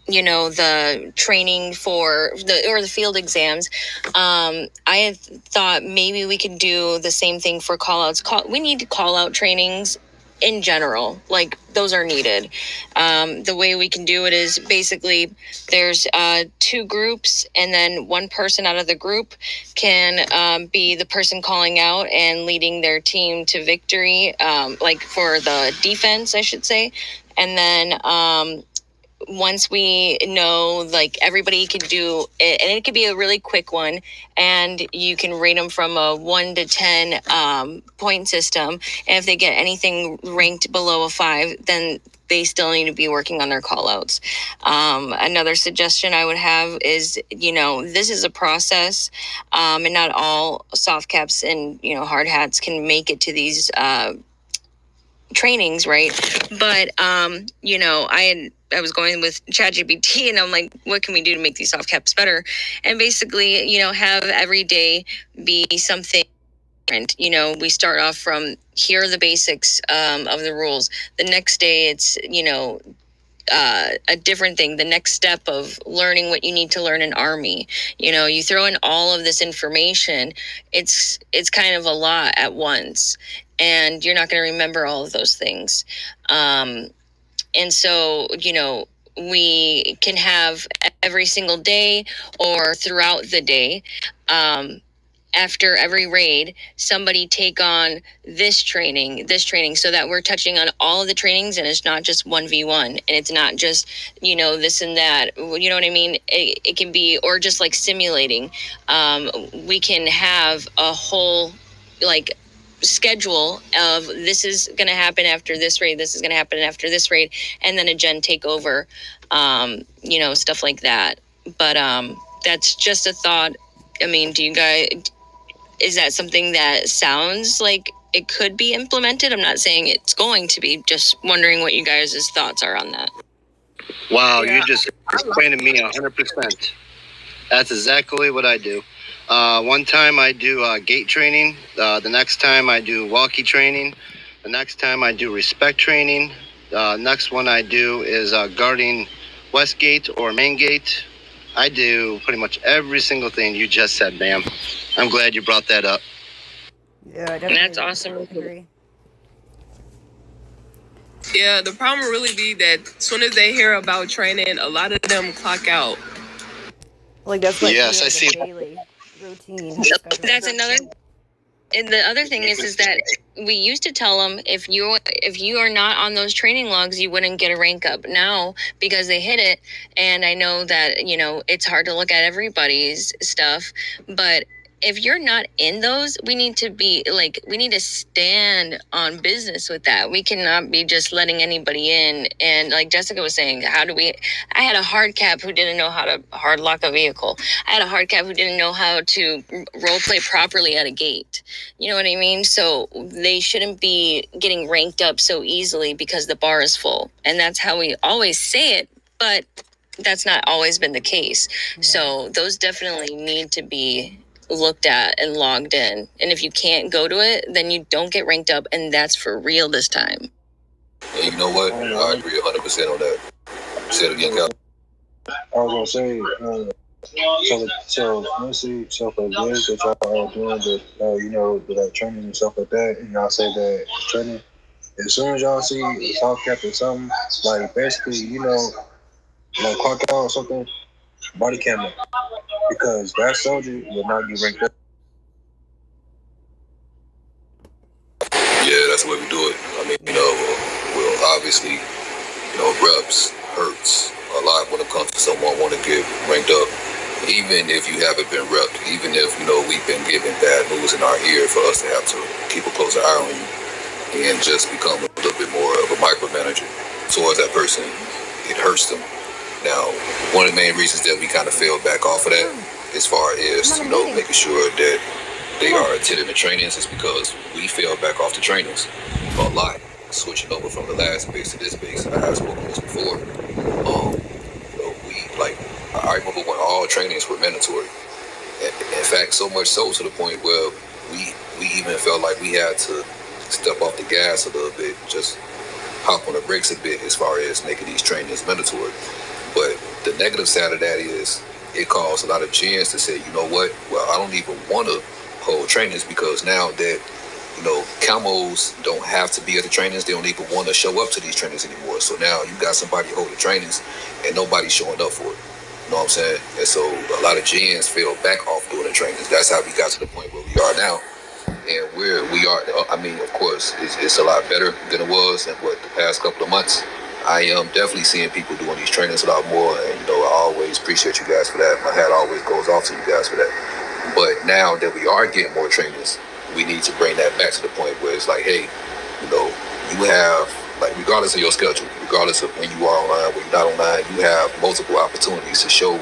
the training for the field exams, I had thought maybe we could do the same thing for call-outs. We need call-out trainings in general, those are needed. The way we can do it is basically there's 2 groups, and then one person out of the group can be the person calling out and leading their team to victory, for the defense, I should say. And then once we know, everybody can do it, and it could be a really quick one, and you can rate them from a 1 to 10 point system. And if they get anything ranked below a 5, then they still need to be working on their call outs. Another suggestion I would have is, this is a process, and not all soft caps and, hard hats can make it to these trainings, right? But I was going with ChatGPT, and I'm like, what can we do to make these soft caps better? And basically, have every day be something different. We start off from, here are the basics of the rules. The next day it's a different thing, the next step of learning what you need to learn in Army. You throw in all of this information, it's kind of a lot at once, and you're not going to remember all of those things. And so, we can have every single day or throughout the day, after every raid, somebody take on this training, so that we're touching on all of the trainings and it's not just 1v1 and it's not just, this and that, you know what I mean? It can be, or just like simulating. We can have a whole like schedule of this is going to happen after this raid, this is going to happen after this raid, and then a gen takeover, stuff like that. But that's just a thought. I mean, is that something that sounds like it could be implemented? I'm not saying it's going to be, just wondering what you guys' thoughts are on that. Wow, you just explained to me 100%. That's exactly what I do. One time I do gate training. The next time I do walkie training. The next time I do respect training. Next one I do is guarding west gate or main gate. I do pretty much every single thing you just said, ma'am. I'm glad you brought that up. Yeah, I definitely That's awesome. agree. Yeah, the problem really be that as soon as they hear about training, a lot of them clock out. Like that's like Yes, I a see. daily routine. That's another. And the other thing is that we used to tell them if you are not on those training logs, you wouldn't get a rank up. Now, because they hit it, and I know that it's hard to look at everybody's stuff, but if you're not in those, we need to stand on business with that. We cannot be just letting anybody in. And like Jessica was saying, I had a hard cap who didn't know how to hard lock a vehicle. I had a hard cap who didn't know how to role play properly at a gate. You know what I mean? So they shouldn't be getting ranked up so easily because the bar is full. And that's how we always say it, but that's not always been the case. So those definitely need to be looked at and logged in. And if you can't go to it, then you don't get ranked up, and that's for real this time. And you know what? I agree 100% on that. Say it again, Cal. I was gonna say, so let's see stuff like this that y'all are doing, that training and stuff like that, and y'all say that training. As soon as y'all see a soft cap or something, like basically, like clock out or something, body camera, because that soldier will not get ranked up. Yeah, that's the way we do it. I mean, well, obviously, reps hurts a lot when it comes to someone want to get ranked up. Even if you haven't been repped, even if, we've been given bad news in our ear, for us to have to keep a closer eye on you and just become a little bit more of a micromanager towards that person, it hurts them. Now, one of the main reasons that we kind of fell back off of that, as far as, making sure that they are attending the trainings, is because we fell back off the trainings a lot, switching over from the last base to this base. And I have spoken this before. I remember when all trainings were mandatory. In fact, so much so to the point where we even felt like we had to step off the gas a little bit, just hop on the brakes a bit as far as making these trainings mandatory. But the negative side of that is it caused a lot of gens to say, you know what, well, I don't even want to hold trainings, because now that, camos don't have to be at the trainings, they don't even want to show up to these trainings anymore. So now you got somebody holding trainings and nobody's showing up for it. You know what I'm saying? And so a lot of gens fell back off doing the trainings. That's how we got to the point where we are now. And where we are, I mean, of course, it's a lot better than it was in the past couple of months. I am definitely seeing people doing these trainings a lot more, and I always appreciate you guys for that. My hat always goes off to you guys for that. But now that we are getting more trainings, we need to bring that back to the point where it's like, hey, you have, like, regardless of your schedule, regardless of when you are online, when you're not online, you have multiple opportunities to show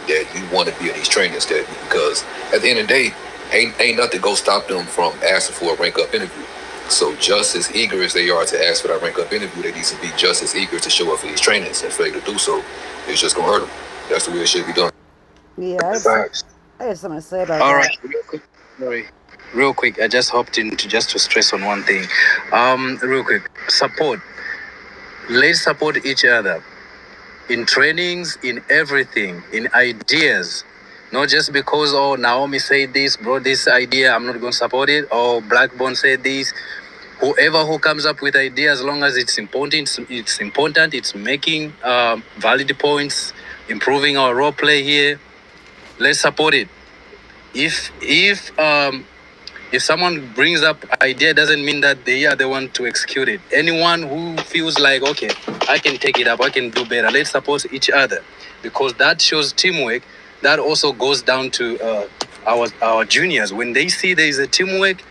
that you want to be in these trainings. That, because at the end of the day, ain't nothing go stop them from asking for a rank up interview. So just as eager as they are to ask for that rank up interview, they need to be just as eager to show up for these trainings. And fail to do so, it's just gonna hurt them. That's the way it should be done. Yeah, I have something to say about All that. right, real quick. I just hopped in to stress on one thing. Real quick, support. Let's support each other in trainings, in everything, in ideas. Not just because, Naomi said this, bro, this idea, I'm not going to support it, or Blackbone said this. Whoever who comes up with ideas, as long as it's important, it's making valid points, improving our role play here, let's support it. if someone brings up idea, doesn't mean that they are the one to execute it. Anyone who feels like, okay, I can take it up, I can do better, let's support each other, because that shows teamwork. That also goes down to our juniors. When they see there is a teamwork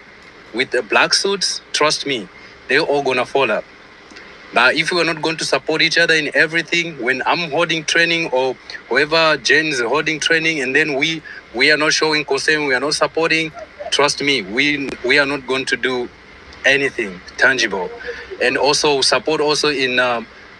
with the black suits, trust me, they're all gonna follow. But if we are not going to support each other in everything, when I'm holding training or whoever Jen is holding training, and then we are not showing concern, we are not supporting, trust me, we are not going to do anything tangible. And also support also in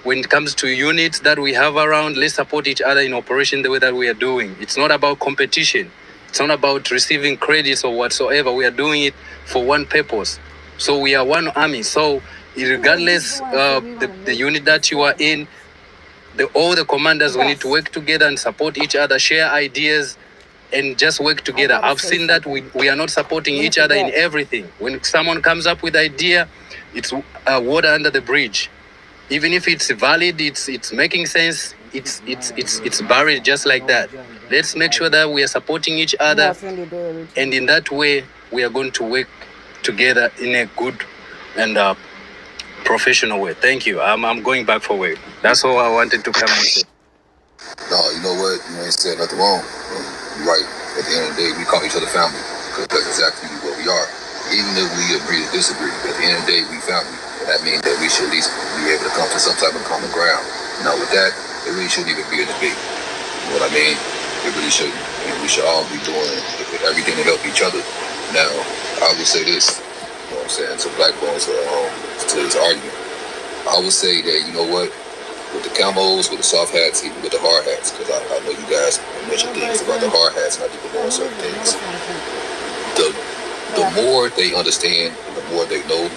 when it comes to units that we have around, let's support each other in operation the way that we are doing. It's not about competition. It's not about receiving credits or whatsoever. We are doing it for one purpose. So we are one army. So regardless the unit that you are in, all the commanders, we need to work together and support each other, share ideas, and just work together. I've seen that we are not supporting each other in everything. When someone comes up with idea, it's water under the bridge. Even if it's valid, it's making sense, it's buried just like that. Let's make sure that we are supporting each other, and in that way we are going to work together in a good and professional way. Thank you. I'm going back for work. That's all I wanted to come and say. No, you know what? You ain't said nothing wrong. You're right. At the end of the day, we call each other family, because that's exactly what we are. Even if we agree to disagree, at the end of the day, we family. And that means that we should at least be able to come to some type of common ground. Now, with that, it really shouldn't even be a debate. You know what I mean? It really shouldn't. And we should all be doing everything to help each other. Now, I would say this, you know what I'm saying, to Black Bones, to this argument. I would say that, you know what, with the camos, with the soft hats, even with the hard hats, because I know you guys mentioned things about the hard hats, and I think we're doing certain things. The more they understand, the more they know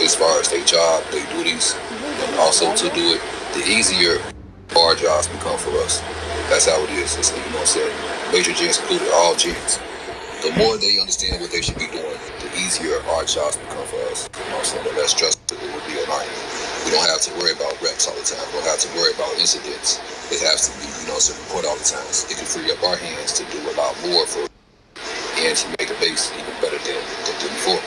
as far as their job, their duties, and also to do it, the easier our jobs become for us. That's how it is. It's, you know what I'm saying? Major gens included, all gens. The more they understand what they should be doing, the easier our jobs become for us. You know what I'm saying? The less stressful it would be on our end. We don't have to worry about reps all the time. We don't have to worry about incidents. It has to be, you know, some report all the time. It can free up our hands to do a lot more for and to make the base even better than before.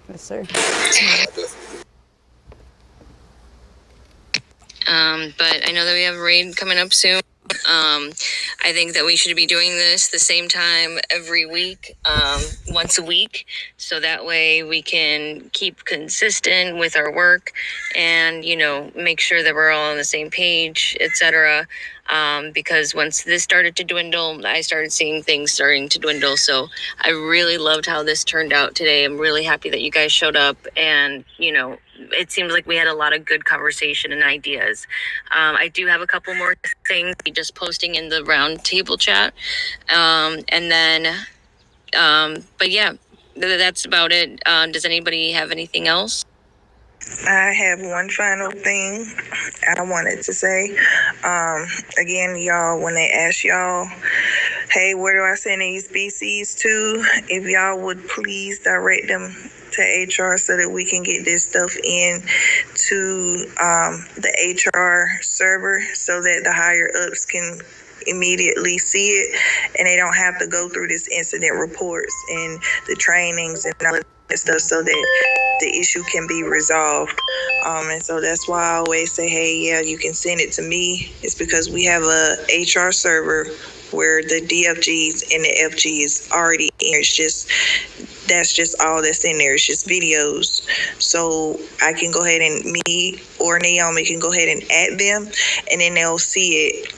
Yes, sir. But I know that we have a raid coming up soon. I think that we should be doing this the same time every week, once a week, so that way we can keep consistent with our work and, you know, make sure that we're all on the same page, etc. Because once this started to dwindle, I started seeing things starting to dwindle. So I really loved how this turned out today. I'm really happy that you guys showed up, and, you know, it seems like we had a lot of good conversation and ideas. I do have a couple more things just posting in the round table chat. And then, but yeah, that's about it. Does anybody have anything else? I have one final thing I wanted to say. Again, y'all, when they ask y'all, hey, where do I send these BCs to? If y'all would please direct them to HR so that we can get this stuff in to the HR server so that the higher ups can immediately see it, and they don't have to go through this incident reports and the trainings and all of that stuff, so that the issue can be resolved. And so that's why I always say, hey, yeah, you can send it to me. It's because we have a HR server where the DFGs and the FGs already in. It's just, that's just all that's in there. It's just videos. So I can go ahead and me or Naomi can go ahead and add them, and then they'll see it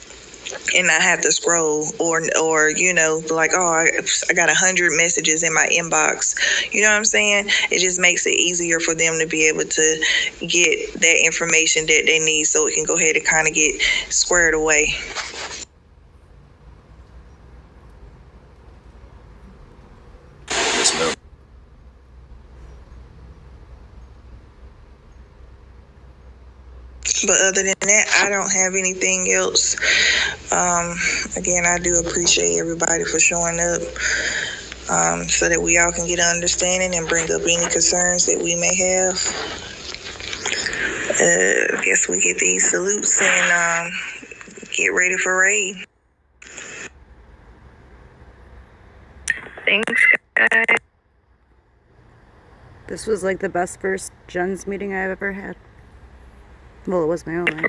and not have to scroll or you know, like, oh, I got 100 messages in my inbox. You know what I'm saying? It just makes it easier for them to be able to get that information that they need, so it can go ahead and kind of get squared away. Yes, ma'am. But other than that, I don't have anything else. Again, I do appreciate everybody for showing up, so that we all can get an understanding and bring up any concerns that we may have. I guess we get these salutes and get ready for raid. Thanks, guys. This was like the best first gens meeting I've ever had. Well, it was my only.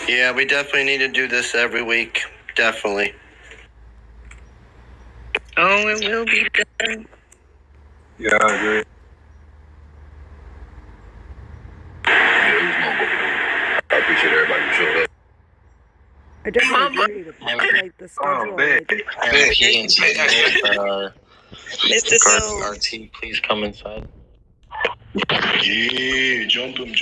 Yeah, we definitely need to do this every week. Definitely. Oh, it will be done. Yeah, I agree. I appreciate everybody who showed up. I definitely agree with like the schedule. Mr. Soul. RT, please come inside. Yeah, jump him.